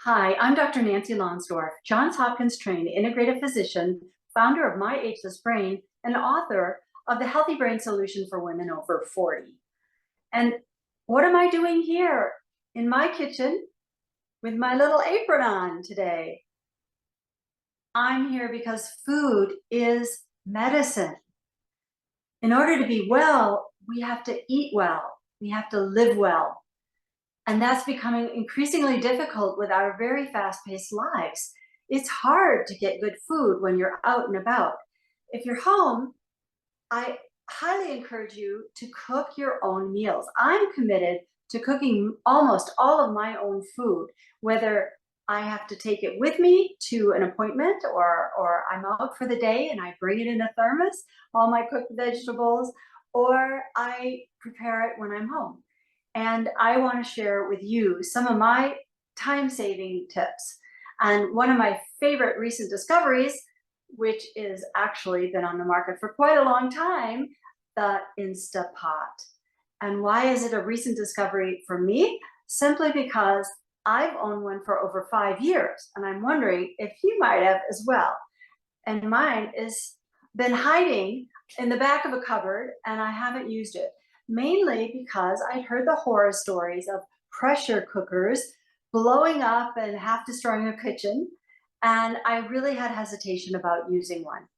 Hi, I'm Dr. Nancy Lonsdorf, Johns Hopkins trained integrative physician, founder of My Ageless Brain, and author of the Healthy Brain Solution for Women Over 40. And what am I doing here in my kitchen with my little apron on today? I'm here because food is medicine. In order to be well, we have to eat well. We have to live well. And that's becoming increasingly difficult with our very fast-paced lives. It's hard to get good food when you're out and about. If you're home, I highly encourage you to cook your own meals. I'm committed to cooking almost all of my own food, whether I have to take it with me to an appointment or I'm out for the day and I bring it in a thermos, all my cooked vegetables, or I prepare it when I'm home. And I want to share with you some of my time-saving tips. And one of my favorite recent discoveries, which is actually been on the market for quite a long time, the Instant Pot. And why is it a recent discovery for me? Simply because I've owned one for over 5 years, and I'm wondering if you might have as well. And mine has been hiding in the back of a cupboard, and I haven't used it. Mainly because I'd heard the horror stories of pressure cookers blowing up and half destroying a kitchen, and I really had hesitation about using one.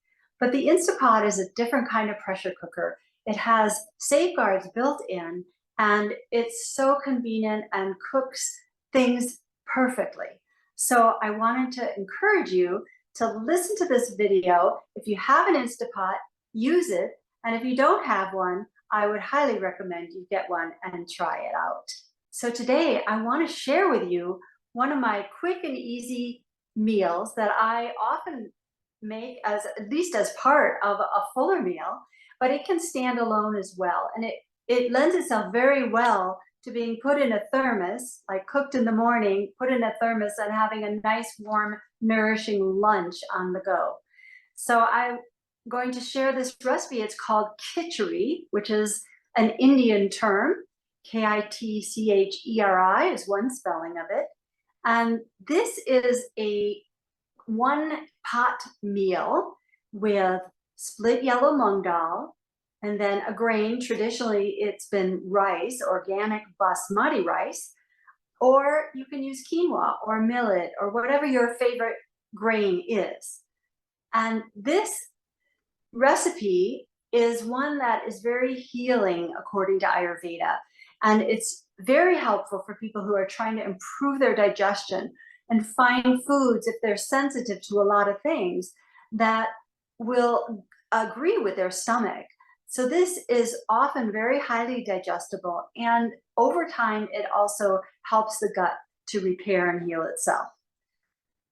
But the Instant Pot is a different kind of pressure cooker. It has safeguards built in, and it's so convenient and cooks things perfectly. So I wanted to encourage you to listen to this video. If you have an Instant Pot, use it, and if you don't have one, I would highly recommend you get one and try it out. So today I want to share with you one of my quick and easy meals that I often make as at least as part of a fuller meal, but it can stand alone as well. And it lends itself very well to being put in a thermos, like cooked in the morning, put in a thermos and having a nice, warm, nourishing lunch on the go. So I'm going to share this recipe. It's called Kitchari, which is an Indian term. Kitcheri is one spelling of it. And this is a one pot meal with split yellow mung dal, and then a grain. Traditionally, it's been rice, organic basmati rice, or you can use quinoa or millet or whatever your favorite grain is. And this recipe is one that is very healing according to Ayurveda. And it's very helpful for people who are trying to improve their digestion and find foods, if they're sensitive to a lot of things, that will agree with their stomach. So this is often very highly digestible, and over time it also helps the gut to repair and heal itself.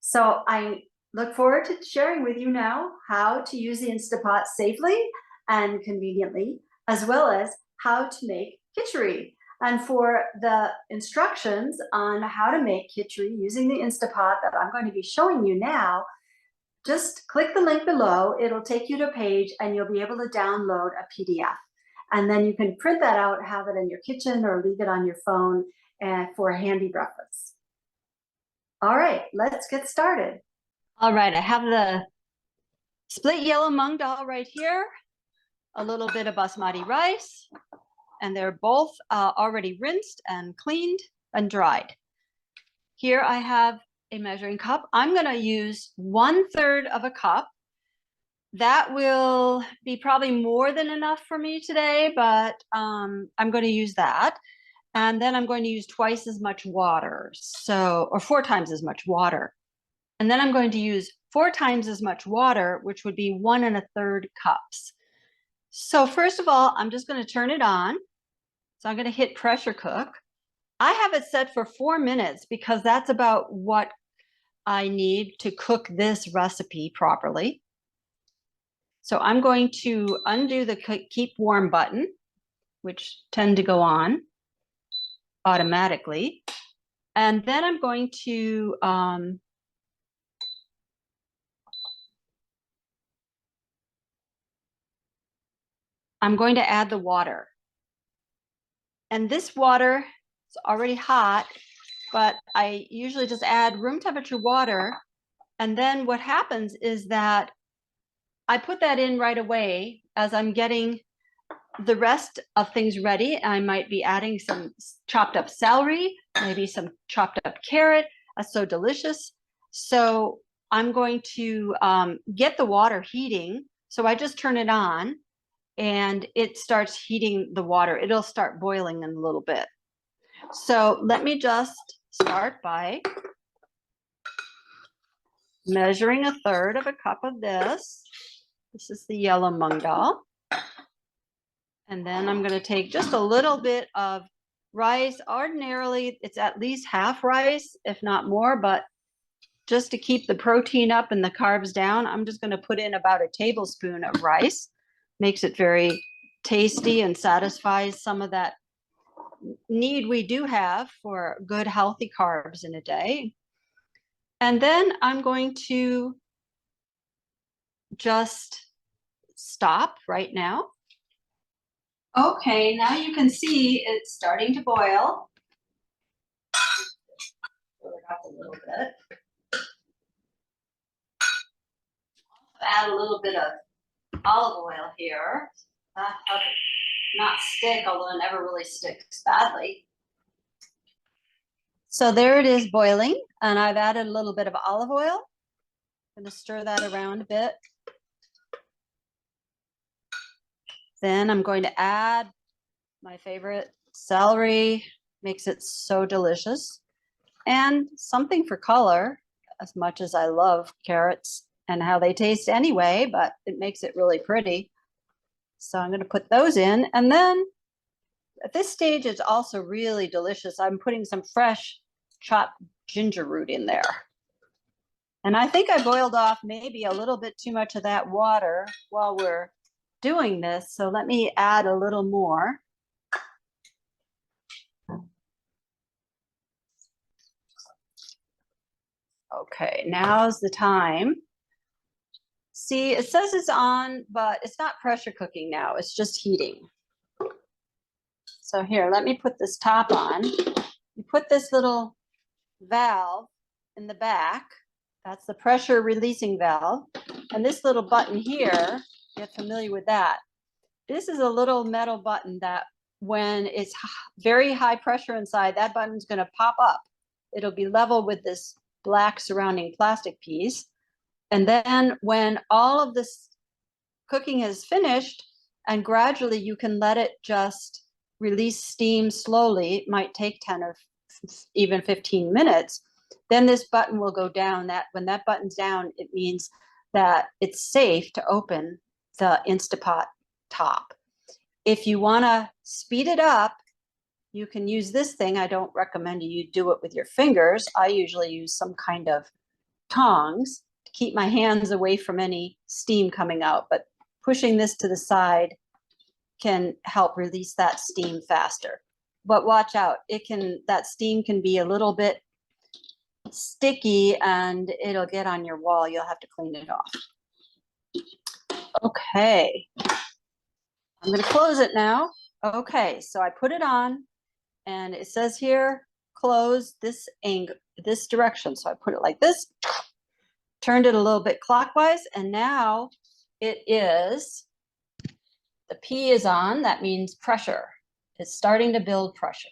So I look forward to sharing with you now how to use the Instant Pot safely and conveniently, as well as how to make kitchari. And for the instructions on how to make kitchari using the Instant Pot that I'm going to be showing you now, just click the link below. It'll take you to a page and you'll be able to download a PDF. And then you can print that out, have it in your kitchen, or leave it on your phone for a handy reference. All right, let's get started. All right, I have the split yellow mung dal right here, a little bit of basmati rice, and they're both already rinsed and cleaned and dried. Here I have a measuring cup. I'm going to use 1/3 of a cup. That will be probably more than enough for me today, but I'm going to use that. And then I'm going to use twice as much water, or 4 times as much water. And then I'm going to use 4 times as much water, which would be 1 1/3 cups. So first of all, I'm just going to turn it on. So I'm going to hit pressure cook. I have it set for 4 minutes because that's about what I need to cook this recipe properly. So I'm going to undo the keep warm button, which tend to go on automatically. And then I'm going to add the water. And this water is already hot, but I usually just add room temperature water. And then what happens is that I put that in right away as I'm getting the rest of things ready. I might be adding some chopped up celery, maybe some chopped up carrot. That's so delicious. So I'm going to get the water heating. So I just turn it on and it starts heating the water. It'll start boiling in a little bit. So let me just start by measuring 1/3 of a cup of this. This is the yellow mung dal. And then I'm going to take just a little bit of rice. Ordinarily, it's at least half rice, if not more, but just to keep the protein up and the carbs down, I'm just going to put in about a tablespoon of rice. Makes it very tasty and satisfies some of that need we do have for good, healthy carbs in a day. And then I'm going to just stop right now. Okay, now you can see it's starting to boil. Fill it up a little bit. Add a little bit of olive oil here. That helps it not stick, although it never really sticks badly. So there it is boiling, and I've added a little bit of olive oil. I'm going to stir that around a bit. Then I'm going to add my favorite celery, makes it so delicious. And something for color, as much as I love carrots and how they taste anyway, but it makes it really pretty. So I'm going to put those in. And then at this stage, it's also really delicious. I'm putting some fresh chopped ginger root in there. And I think I boiled off maybe a little bit too much of that water while we're doing this. So let me add a little more. Okay, now's the time. See, it says it's on, but it's not pressure cooking now. It's just heating. So here, let me put this top on. You put this little valve in the back. That's the pressure releasing valve. And this little button here, get familiar with that. This is a little metal button that when it's very high pressure inside, that button's going to pop up. It'll be level with this black surrounding plastic piece. And then when all of this cooking is finished, and gradually you can let it just release steam slowly, it might take 10 or even 15 minutes, then this button will go down. That when that button's down, it means that it's safe to open the Instant Pot top. If you want to speed it up, you can use this thing. I don't recommend you do it with your fingers. I usually use some kind of tongs to keep my hands away from any steam coming out, but pushing this to the side can help release that steam faster. But watch out, that steam can be a little bit sticky and it'll get on your wall. You'll have to clean it off. Okay, I'm going to close it now. Okay, so I put it on and it says here, close this direction. So I put it like this, turned it a little bit clockwise, and now it is, the P is on. That means pressure. It's starting to build pressure.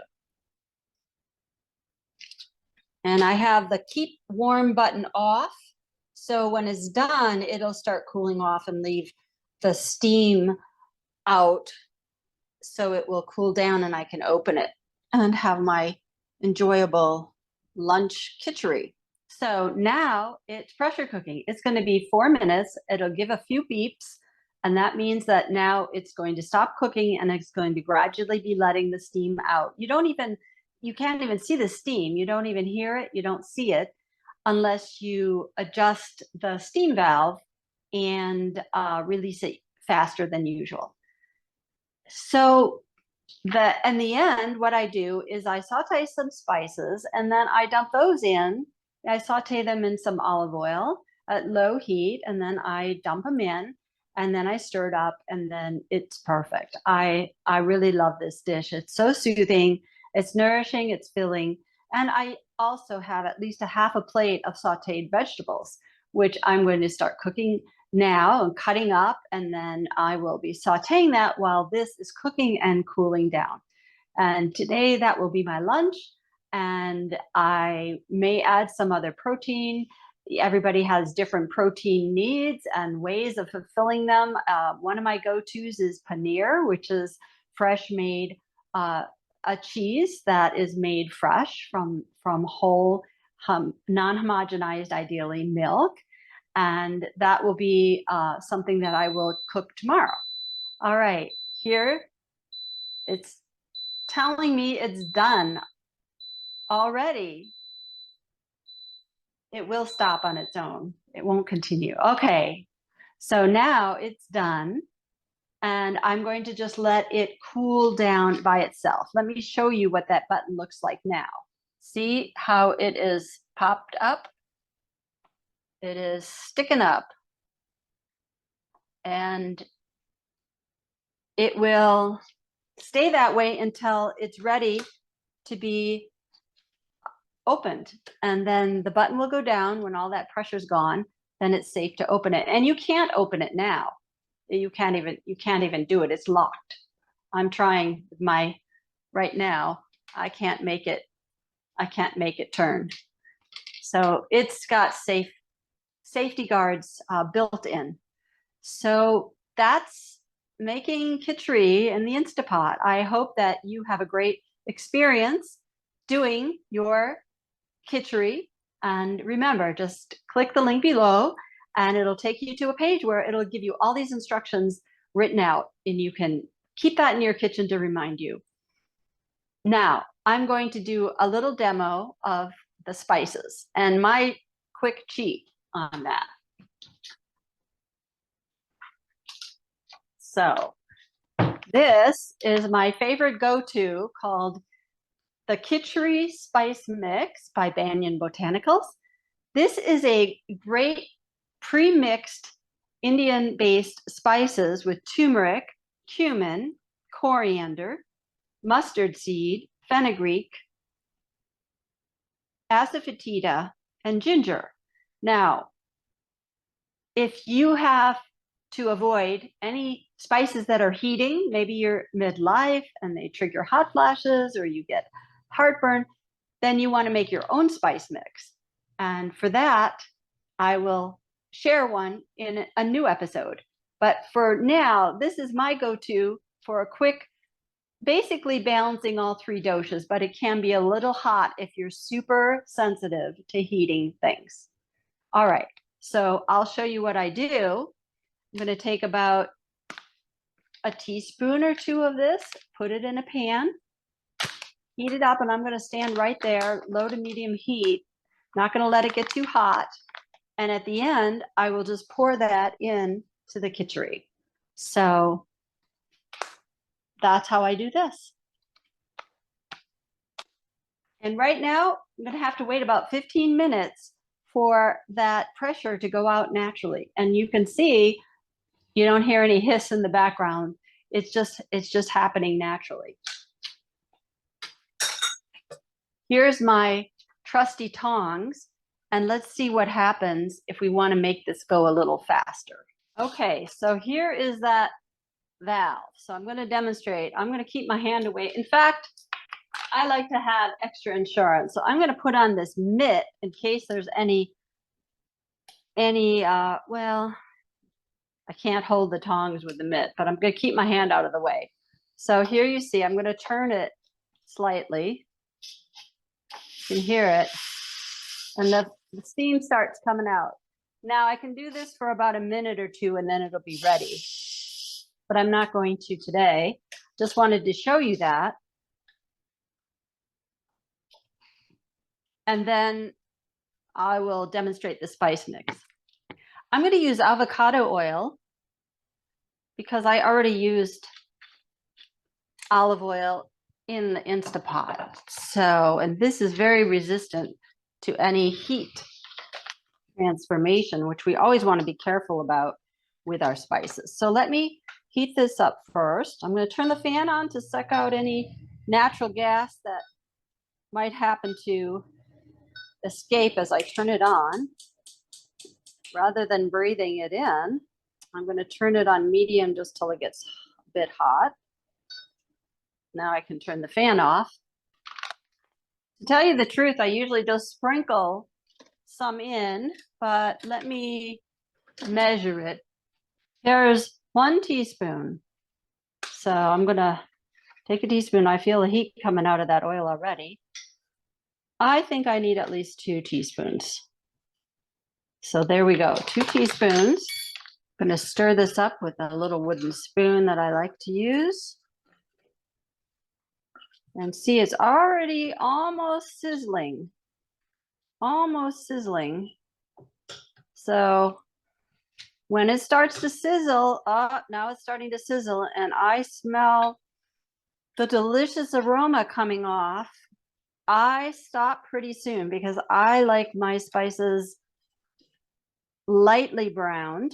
And I have the keep warm button off. So when it's done, it'll start cooling off and leave the steam out. So it will cool down and I can open it and have my enjoyable lunch kitchari. So now it's pressure cooking. It's going to be 4 minutes. It'll give a few beeps. And that means that now it's going to stop cooking and it's going to gradually be letting the steam out. You can't even see the steam. You don't even hear it. You don't see it unless you adjust the steam valve and release it faster than usual. So in the end, what I do is I saute some spices and then I dump those in. I saute them in some olive oil at low heat, and then I dump them in, and then I stir it up, and then it's perfect. I really love this dish. It's so soothing, it's nourishing, it's filling, And I also have at least a half a plate of sauteed vegetables, which I'm going to start cooking now and cutting up, and then I will be sauteing that while this is cooking and cooling down. And today that will be my lunch, and I may add some other protein. Everybody has different protein needs and ways of fulfilling them. One of my go-tos is paneer, which is fresh made, a cheese that is made fresh from whole, non-homogenized, ideally, milk. And that will be something that I will cook tomorrow. All right, here it's telling me it's done already. It will stop on its own. It won't continue. Okay, so now it's done. And I'm going to just let it cool down by itself. Let me show you what that button looks like now. See how it is popped up? It is sticking up. And it will stay that way until it's ready to be opened. And then the button will go down when all that pressure's gone. Then it's safe to open it. And you can't open it now. You can't even do it. It's locked. I'm trying right now. I can't make it turn. So it's got safety guards built in. So that's making Kitchari in the Instapot. I hope that you have a great experience doing your Kitchari. And remember, just click the link below and it'll take you to a page where it'll give you all these instructions written out, and you can keep that in your kitchen to remind you. Now, I'm going to do a little demo of the spices and my quick cheat on that. So this is my favorite go-to, called the Kitchari Spice Mix by Banyan Botanicals. This is a great pre-mixed Indian-based spices with turmeric, cumin, coriander, mustard seed, fenugreek, asafoetida, and ginger. Now, if you have to avoid any spices that are heating, maybe you're midlife and they trigger hot flashes or you get heartburn, then you want to make your own spice mix. And for that, I will share one in a new episode. But for now, this is my go-to for a quick, basically balancing all three doshas, but it can be a little hot if you're super sensitive to heating things. All right, so I'll show you what I do. I'm going to take about a teaspoon or two of this, put it in a pan, heat it up, and I'm going to stand right there, low to medium heat. Not going to let it get too hot. And at the end, I will just pour that in to the Kitchari. So that's how I do this. And right now, I'm going to have to wait about 15 minutes for that pressure to go out naturally. And you can see, you don't hear any hiss in the background. It's just happening naturally. Here's my trusty tongs, and let's see what happens if we want to make this go a little faster. Okay, so here is that valve. So I'm going to demonstrate. I'm going to keep my hand away. In fact, I like to have extra insurance. So I'm going to put on this mitt in case there's any well, I can't hold the tongs with the mitt, but I'm going to keep my hand out of the way. So here you see, I'm going to turn it slightly. You can hear it. And the steam starts coming out. Now I can do this for about a minute or two and then it'll be ready. But I'm not going to today. Just wanted to show you that. And then I will demonstrate the spice mix. I'm going to use avocado oil because I already used olive oil in the Instapot. So, and this is very resistant to any heat transformation, which we always want to be careful about with our spices. So let me heat this up first. I'm going to turn the fan on to suck out any natural gas that might happen to escape as I turn it on. Rather than breathing it in, I'm going to turn it on medium just till it gets a bit hot. Now I can turn the fan off. To tell you the truth, I usually just sprinkle some in, but let me measure it. There's 1 teaspoon. So I'm going to take a teaspoon. I feel the heat coming out of that oil already. I think I need at least 2 teaspoons. So there we go, 2 teaspoons. I'm going to stir this up with a little wooden spoon that I like to use. And see, it's already almost sizzling. Almost sizzling. So when it starts to sizzle, now it's starting to sizzle, and I smell the delicious aroma coming off. I stop pretty soon because I like my spices lightly browned,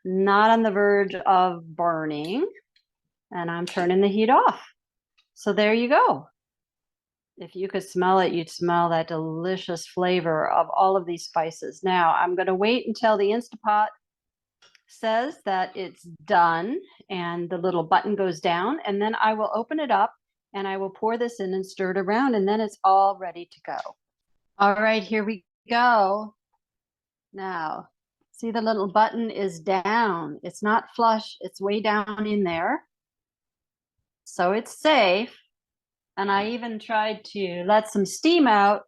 not on the verge of burning, and I'm turning the heat off. So there you go. If you could smell it, you'd smell that delicious flavor of all of these spices. Now I'm going to wait until the Instant Pot says that it's done and the little button goes down, and then I will open it up and I will pour this in and stir it around, and then it's all ready to go. All right, here we go. Now, see, the little button is down. It's not flush, it's way down in there. So it's safe. And I even tried to let some steam out,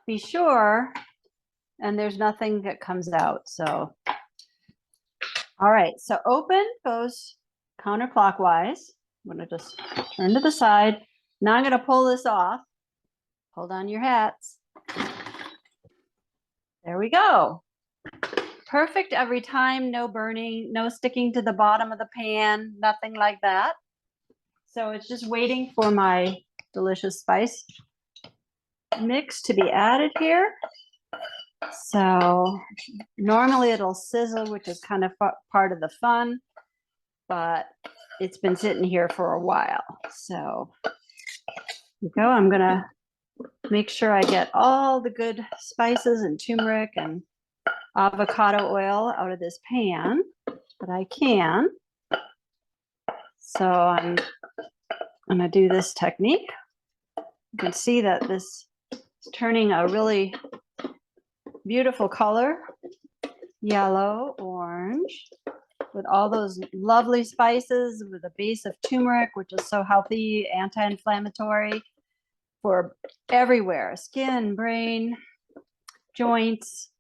be sure, and there's nothing that comes out. So, all right, so open goes counterclockwise. I'm going to just turn to the side. Now I'm going to pull this off. Hold on your hats. There we go. Perfect every time, no burning, no sticking to the bottom of the pan, nothing like that. So it's just waiting for my delicious spice mix to be added here. So normally it'll sizzle, which is kind of part of the fun, but it's been sitting here for a while. So here we go. I'm gonna make sure I get all the good spices and turmeric and avocado oil out of this pan that I can. So I'm gonna do this technique. You can see that this is turning a really beautiful color, yellow, orange, with all those lovely spices, with a base of turmeric, which is so healthy, anti-inflammatory for everywhere, skin, brain, joints.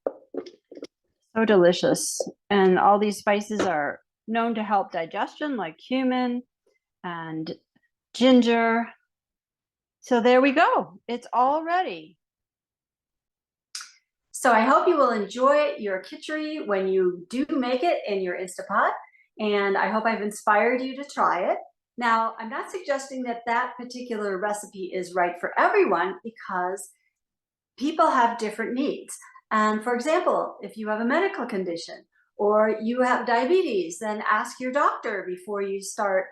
So delicious. And all these spices are known to help digestion, like cumin and ginger. So there we go. It's all ready. So I hope you will enjoy your kitchari when you do make it in your Instant Pot, and I hope I've inspired you to try it. Now, I'm not suggesting that that particular recipe is right for everyone, because people have different needs. And for example, if you have a medical condition or you have diabetes, then ask your doctor before you start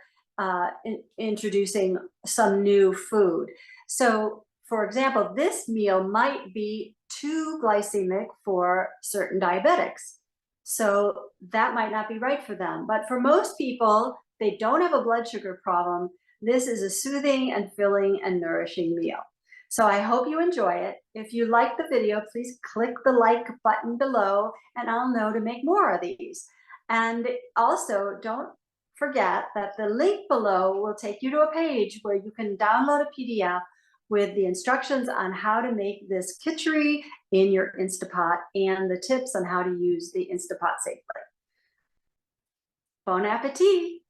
introducing some new food. So for example, this meal might be too glycemic for certain diabetics. So that might not be right for them. But for most people, they don't have a blood sugar problem. This is a soothing and filling and nourishing meal. So I hope you enjoy it. If you like the video, please click the like button below and I'll know to make more of these. And also don't forget that the link below will take you to a page where you can download a PDF with the instructions on how to make this kitchari in your Instant Pot and the tips on how to use the Instant Pot safely. Bon appetit!